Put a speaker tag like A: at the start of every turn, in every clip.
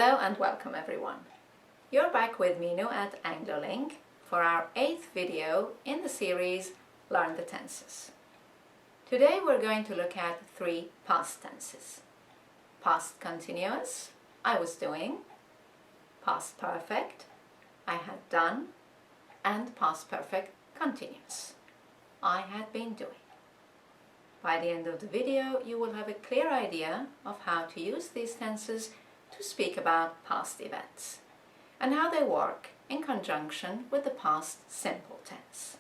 A: Hello and welcome everyone. You're back with Minu at AngloLink for our 8th video in the series Learn the Tenses. Today we're going to look at 3 past tenses. Past continuous, I was doing, past perfect, I had done, and past perfect continuous, I had been doing. By the end of the video, you will have a clear idea of how to use these tenses to speak about past events and how they work in conjunction with the past simple tense.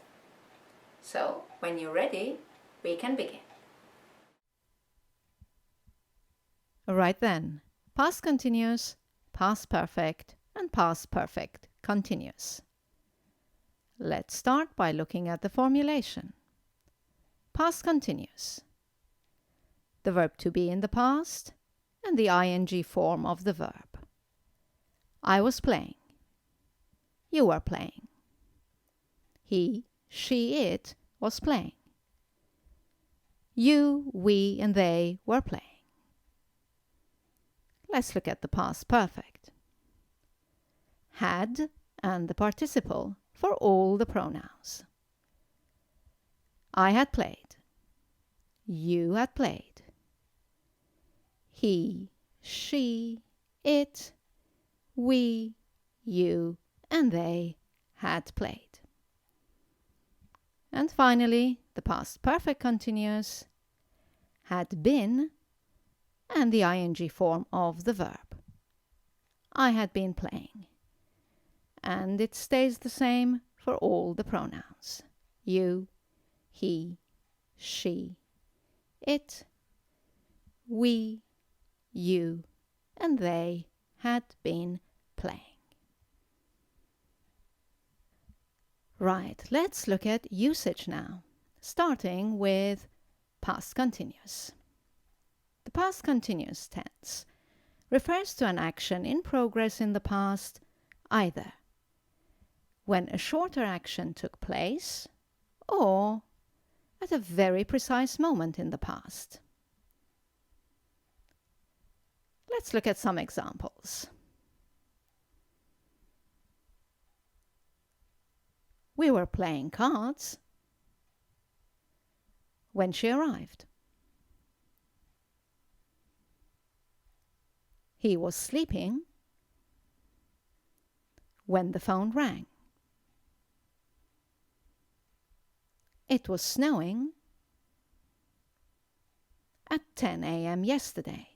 A: So, when you're ready, we can begin.
B: Right then, past continuous, past perfect, and past perfect continuous. Let's start by looking at the formulation. Past continuous. The verb to be in the past and the ing form of the verb. I was playing. You were playing. He, she, it was playing. You, we, and they were playing. Let's look at the past perfect. Had and the participle for all the pronouns. I had played. You had played. He, she, it, we, you, and they had played. And finally, the past perfect continuous had been and the ing form of the verb. I had been playing. And it stays the same for all the pronouns. You, he, she, it, we, you, and they had been playing. Right, let's look at usage now, starting with past continuous. The past continuous tense refers to an action in progress in the past, either when a shorter action took place or at a very precise moment in the past. Let's look at some examples. We were playing cards when she arrived. He was sleeping when the phone rang. It was snowing at 10 a.m. yesterday.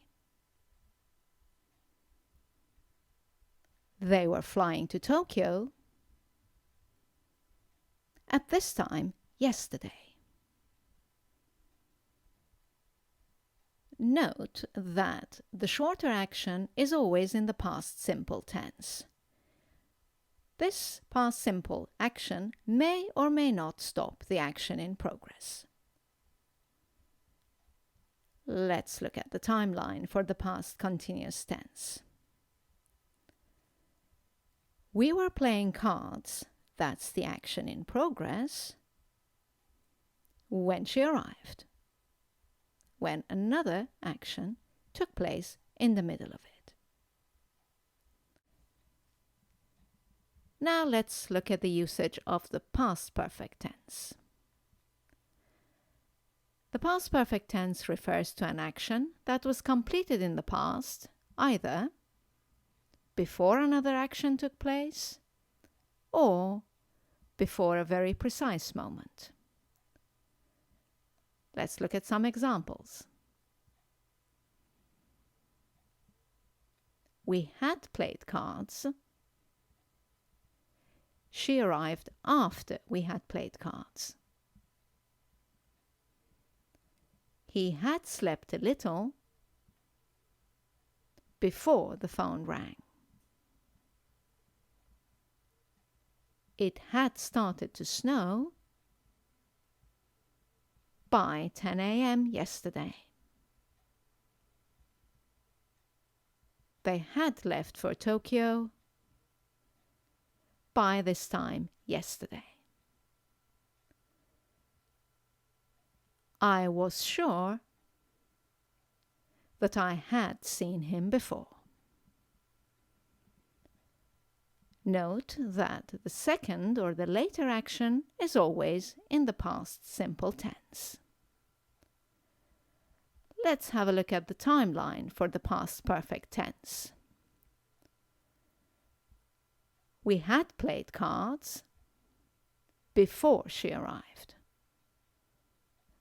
B: They were flying to Tokyo at this time yesterday. Note that the shorter action is always in the past simple tense. This past simple action may or may not stop the action in progress. Let's look at the timeline for the past continuous tense. We were playing cards, that's the action in progress, when she arrived, when another action took place in the middle of it. Now let's look at the usage of the past perfect tense. The past perfect tense refers to an action that was completed in the past, either before another action took place or before a very precise moment. Let's look at some examples. We had played cards. She arrived after we had played cards. He had slept a little before the phone rang. It had started to snow by 10 a.m. yesterday. They had left for Tokyo by this time yesterday. I was sure that I had seen him before. Note that the second or the later action is always in the past simple tense. Let's have a look at the timeline for the past perfect tense. We had played cards before she arrived.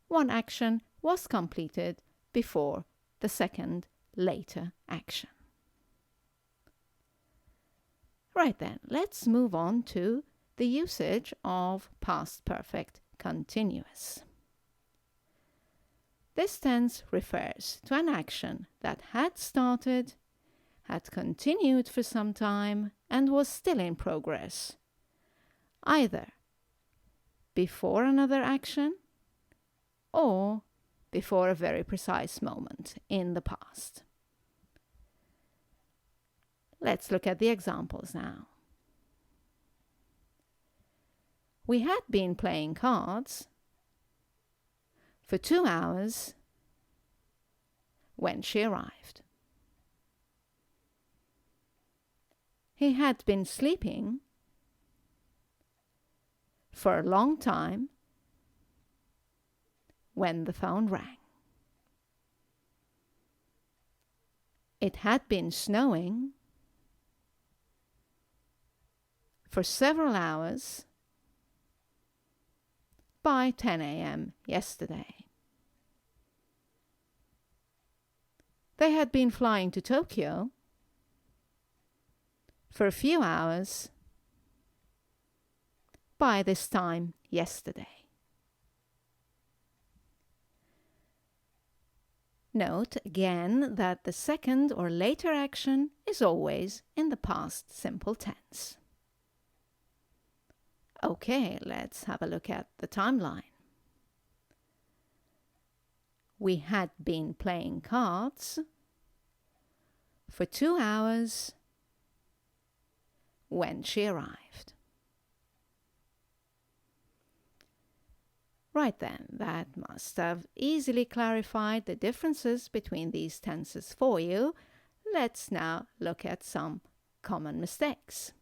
B: One action was completed before the second later action. Right then, let's move on to the usage of past perfect continuous. This tense refers to an action that had started, had continued for some time, and was still in progress, either before another action or before a very precise moment in the past. Let's look at the examples now. We had been playing cards for 2 hours when she arrived. He had been sleeping for a long time when the phone rang. It had been snowing for several hours by 10 a.m. yesterday. They had been flying to Tokyo for a few hours by this time yesterday. Note again that the second or later action is always in the past simple tense. Okay, let's have a look at the timeline. We had been playing cards for 2 hours when she arrived. Right then, that must have easily clarified the differences between these tenses for you. Let's now look at some common mistakes.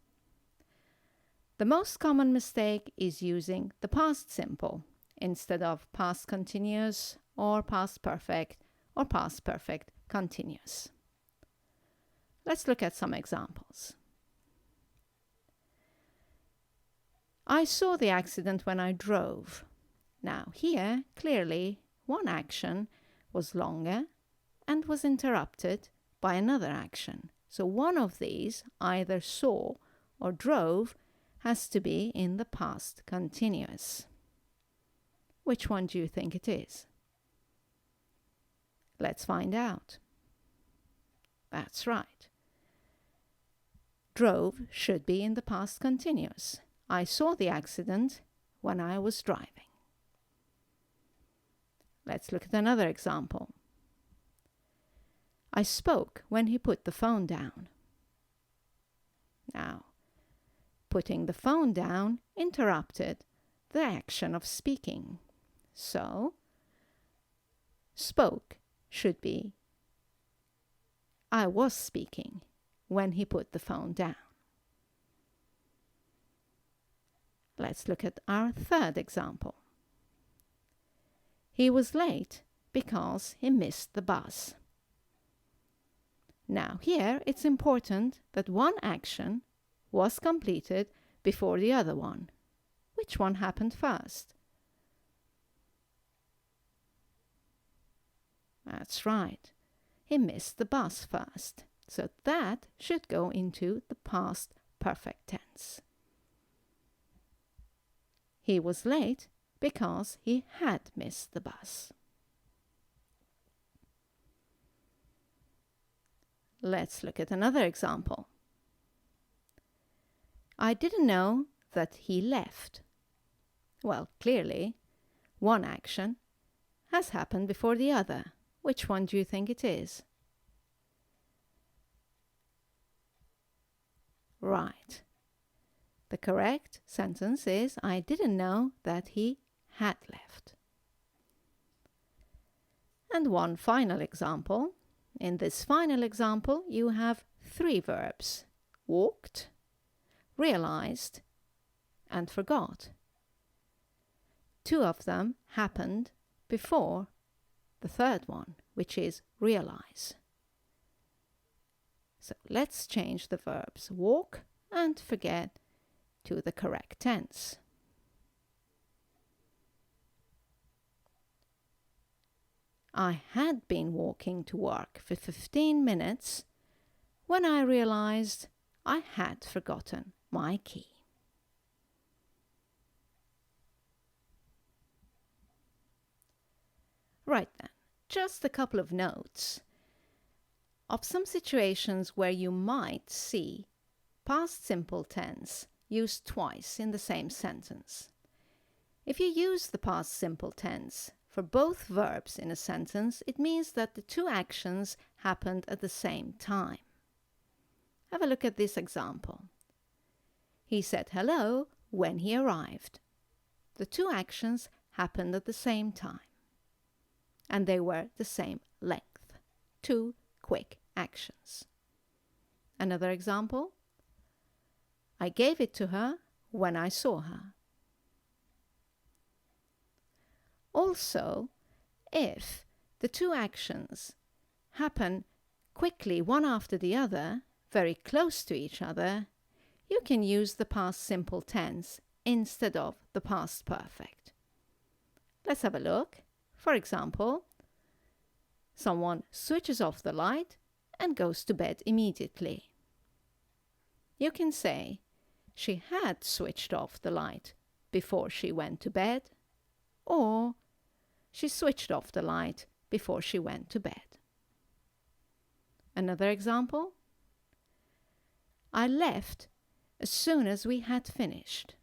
B: The most common mistake is using the past simple instead of past continuous or past perfect or past perfect continuous. Let's look at some examples. I saw the accident when I drove. Now here, clearly, one action was longer and was interrupted by another action. So one of these, either saw or drove, has to be in the past continuous. Which one do you think it is? Let's find out. That's right. Drove should be in the past continuous. I saw the accident when I was driving. Let's look at another example. I spoke when he put the phone down. Now, putting the phone down interrupted the action of speaking. So, spoke should be I was speaking when he put the phone down. Let's look at our third example. He was late because he missed the bus. Now here it's important that one action was completed before the other one. Which one happened first? That's right. He missed the bus first. So that should go into the past perfect tense. He was late because he had missed the bus. Let's look at another example. I didn't know that he left. Well, clearly, one action has happened before the other. Which one do you think it is? Right. The correct sentence is, I didn't know that he had left. And one final example. In this final example, you have 3 verbs: walked, realized and forgot. Two of them happened before the third one, which is realize. So let's change the verbs walk and forget to the correct tense. I had been walking to work for 15 minutes when I realized I had forgotten my key. Right then, just a couple of notes of some situations where you might see past simple tense used twice in the same sentence. If you use the past simple tense for both verbs in a sentence, it means that the two actions happened at the same time. Have a look at this example. He said hello when he arrived. The two actions happened at the same time, and they were the same length. Two quick actions. Another example. I gave it to her when I saw her. Also, if the two actions happen quickly one after the other, very close to each other, you can use the past simple tense instead of the past perfect. Let's have a look. For example, someone switches off the light and goes to bed immediately. You can say, she had switched off the light before she went to bed, or she switched off the light before she went to bed. Another example. I left as soon as we had finished.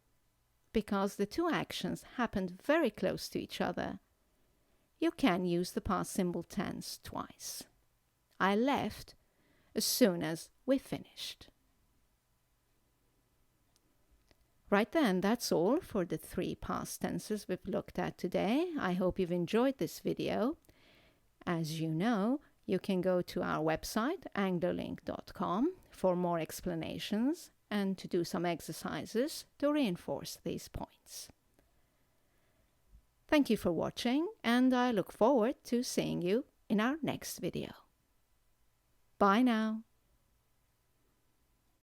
B: Because the two actions happened very close to each other, you can use the past simple tense twice. I left as soon as we finished. Right then, that's all for the 3 past tenses we've looked at today. I hope you've enjoyed this video. As you know, you can go to our website, anglolink.com, for more explanations and to do some exercises to reinforce these points. Thank you for watching, and I look forward to seeing you in our next video. Bye now.